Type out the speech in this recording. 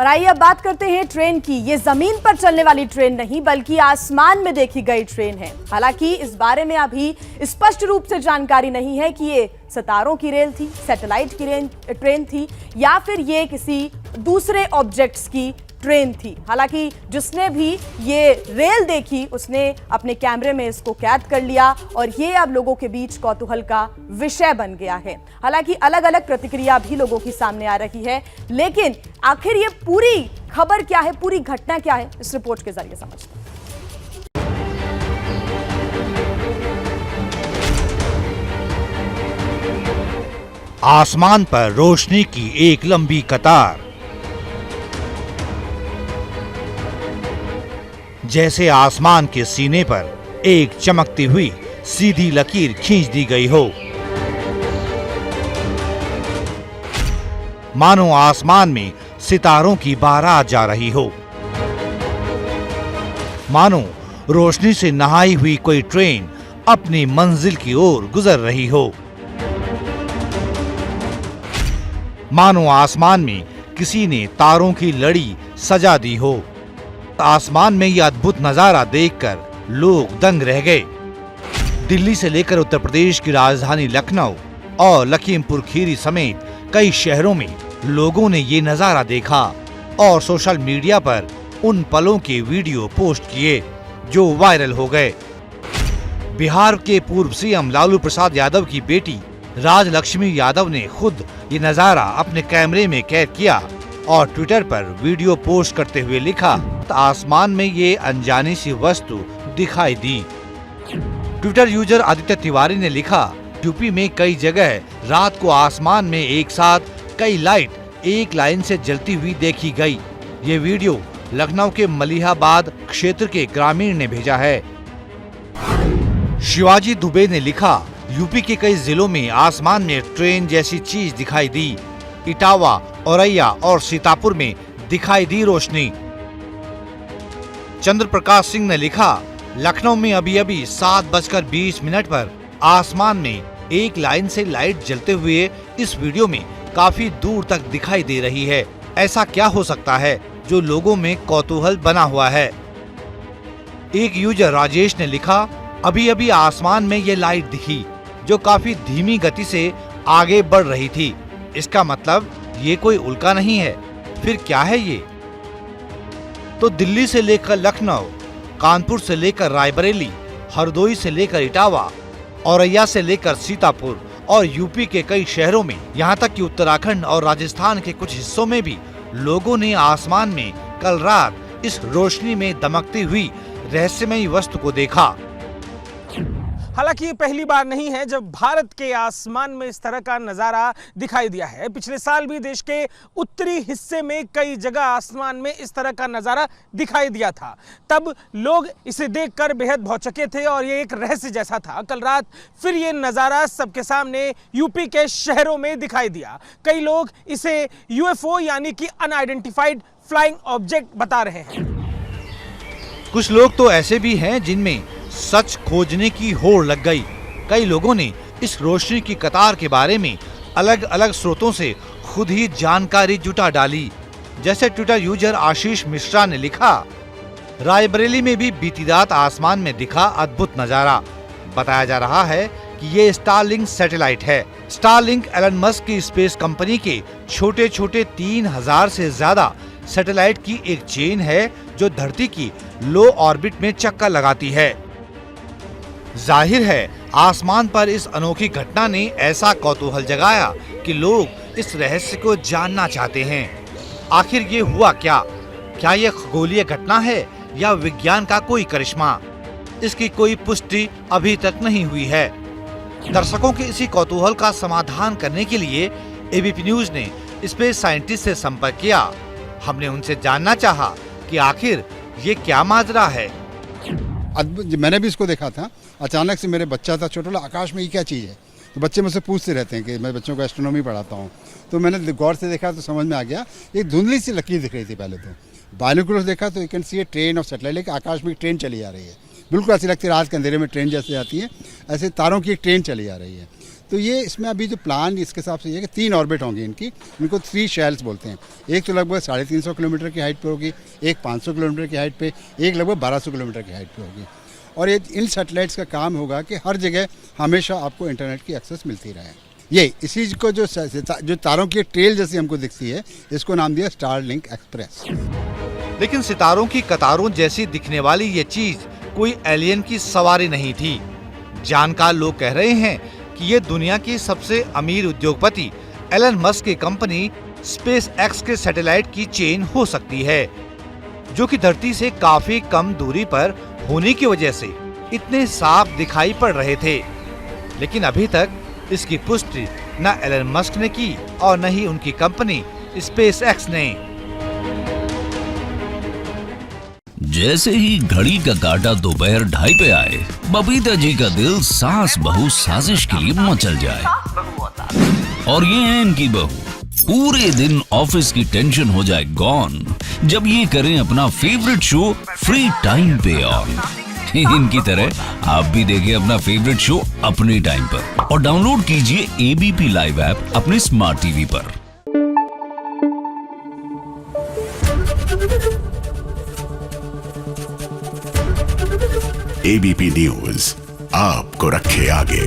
और आइए अब बात करते हैं ट्रेन की। ये जमीन पर चलने वाली ट्रेन नहीं बल्कि आसमान में देखी गई ट्रेन है। हालांकि इस बारे में अभी स्पष्ट रूप से जानकारी नहीं है कि ये सितारों की रेल थी, सैटेलाइट की ट्रेन थी या फिर ये किसी दूसरे ऑब्जेक्ट्स की ट्रेन थी। हालांकि जिसने भी ये रेल देखी उसने अपने कैमरे में इसको कैद कर लिया और ये अब लोगों के बीच कौतूहल का विषय बन गया है। हालांकि अलग अलग प्रतिक्रिया भी लोगों की सामने आ रही है, लेकिन आखिर ये पूरी खबर क्या है, पूरी घटना क्या है, इस रिपोर्ट के जरिए समझते हैं। आसमान पर रोशनी की एक लंबी कतार, जैसे आसमान के सीने पर एक चमकती हुई सीधी लकीर खींच दी गई हो। मानो आसमान में सितारों की बारात जा रही हो, मानो रोशनी से नहाई हुई कोई ट्रेन अपनी मंजिल की ओर गुजर रही हो, मानो आसमान में किसी ने तारों की लड़ी सजा दी हो। आसमान में यह अद्भुत नजारा देखकर लोग दंग रह गए। दिल्ली से लेकर उत्तर प्रदेश की राजधानी लखनऊ और लखीमपुर खीरी समेत कई शहरों में लोगों ने ये नजारा देखा और सोशल मीडिया पर उन पलों के वीडियो पोस्ट किए जो वायरल हो गए। बिहार के पूर्व सीएम लालू प्रसाद यादव की बेटी राजलक्ष्मी यादव ने खुद ये नजारा अपने कैमरे में कैद किया और ट्विटर पर वीडियो पोस्ट करते हुए लिखा, आसमान में ये अनजानी सी वस्तु दिखाई दी। ट्विटर यूजर आदित्य तिवारी ने लिखा, यूपी में कई जगह रात को आसमान में एक साथ कई लाइट एक लाइन से जलती हुई देखी गई। ये वीडियो लखनऊ के मलिहाबाद क्षेत्र के ग्रामीण ने भेजा है। शिवाजी दुबे ने लिखा, यूपी के कई जिलों में आसमान में ट्रेन जैसी चीज दिखाई दी। इटावा, औरैया और सीतापुर में दिखाई दी रोशनी। चंद्र प्रकाश सिंह ने लिखा, लखनऊ में अभी अभी 7:20 पर आसमान में एक लाइन से लाइट जलते हुए इस वीडियो में काफी दूर तक दिखाई दे रही है। ऐसा क्या हो सकता है जो लोगों में कौतूहल बना हुआ है। एक यूजर राजेश ने लिखा, अभी अभी आसमान में ये लाइट दिखी जो काफी धीमी गति से आगे बढ़ रही थी। इसका मतलब ये कोई उल्का नहीं है, फिर क्या है ये? तो दिल्ली से लेकर लखनऊ, कानपुर से लेकर रायबरेली, हरदोई से लेकर इटावा, औरैया से लेकर सीतापुर और यूपी के कई शहरों में, यहाँ तक कि उत्तराखंड और राजस्थान के कुछ हिस्सों में भी लोगों ने आसमान में कल रात इस रोशनी में दमकती हुई रहस्यमयी वस्तु को देखा। हालांकि ये पहली बार नहीं है जब भारत के आसमान में इस तरह का नज़ारा दिखाई दिया है। पिछले साल भी देश के उत्तरी हिस्से में कई जगह आसमान में इस तरह का नज़ारा दिखाई दिया था। तब लोग इसे देखकर बेहद भौचक्के थे और ये एक रहस्य जैसा था। कल रात फिर ये नज़ारा सबके सामने यूपी के शहरों में दिखाई दिया। कई लोग इसे यूएफओ यानी कि अनआइडेंटिफाइड फ्लाइंग ऑब्जेक्ट बता रहे हैं। कुछ लोग तो ऐसे भी हैं जिनमें सच खोजने की होड़ लग गई। कई लोगों ने इस रोशनी की कतार के बारे में अलग अलग स्रोतों से खुद ही जानकारी जुटा डाली। जैसे ट्विटर यूजर आशीष मिश्रा ने लिखा, रायबरेली में भी बीती रात आसमान में दिखा अद्भुत नजारा। बताया जा रहा है कि ये स्टारलिंक सैटेलाइट है। स्टारलिंक एलन मस्क की स्पेस कंपनी के छोटे छोटे 3000 से ज्यादा सैटेलाइट की एक चेन है जो धरती की लो ऑर्बिट में चक्कर लगाती है। जाहिर है आसमान पर इस अनोखी घटना ने ऐसा कौतूहल जगाया कि लोग इस रहस्य को जानना चाहते हैं। आखिर ये हुआ क्या? क्या यह खगोलीय घटना है या विज्ञान का कोई करिश्मा? इसकी कोई पुष्टि अभी तक नहीं हुई है। दर्शकों के इसी कौतूहल का समाधान करने के लिए एबीपी न्यूज ने स्पेस साइंटिस्ट से संपर्क किया। हमने उनसे जानना चाहा कि आखिर ये क्या माजरा है। मैंने भी इसको देखा था। अचानक से मेरे बच्चा था छोटा, आकाश में ये क्या चीज़ है, तो बच्चे मुझसे पूछते रहते हैं कि मैं बच्चों को एस्ट्रोनॉमी पढ़ाता हूँ। तो मैंने गौर से देखा तो समझ में आ गया। एक धुंधली सी लकीर दिख रही थी पहले तो। बाइनोकुलर देखा तो you can see a train of satellite, आकाश में एक ट्रेन चली आ रही है। बिल्कुल ऐसी लगती है रात के अंधेरे में ट्रेन जैसे आती है, ऐसे तारों की एक ट्रेन चली आ रही है। तो ये इसमें अभी जो प्लान इसके हिसाब से ये है कि 3 ऑर्बिट होंगी इनकी, इनको 3 शेल्स बोलते हैं। एक तो लगभग 350 किलोमीटर की हाइट पे होगी, एक 500 किलोमीटर की हाइट पे, एक लगभग 1200 किलोमीटर की हाइट पे होगी। और ये इन सैटेलाइट्स का काम होगा कि हर जगह हमेशा आपको इंटरनेट की एक्सेस मिलती रहे। ये इसी को जो तारों की ट्रेल जैसी हमको दिखती है, इसको नाम दिया स्टारलिंक एक्सप्रेस। लेकिन सितारों की कतारों जैसी दिखने वाली ये चीज कोई एलियन की सवारी नहीं थी। जानकार लोग कह रहे हैं कि ये दुनिया की सबसे अमीर उद्योगपति एलन मस्क की कंपनी स्पेस एक्स के सैटेलाइट की चेन हो सकती है, जो कि धरती से काफी कम दूरी पर होने की वजह से इतने साफ दिखाई पड़ रहे थे। लेकिन अभी तक इसकी पुष्टि न एलन मस्क ने की और न ही उनकी कंपनी स्पेस एक्स ने। जैसे ही घड़ी का काटा दोपहर 2:30 पे आए, बबीता जी का दिल सास बहू साजिश के लिए मचल जाए। और ये है इनकी बहू, पूरे दिन ऑफिस की टेंशन हो जाए गॉन जब ये करें अपना फेवरेट शो फ्री टाइम पे ऑन। इनकी तरह आप भी देखिए अपना फेवरेट शो अपने टाइम पर और डाउनलोड कीजिए एबीपी लाइव ऐप अपने स्मार्ट टीवी पर। एबीपी न्यूज आपको रखे आगे।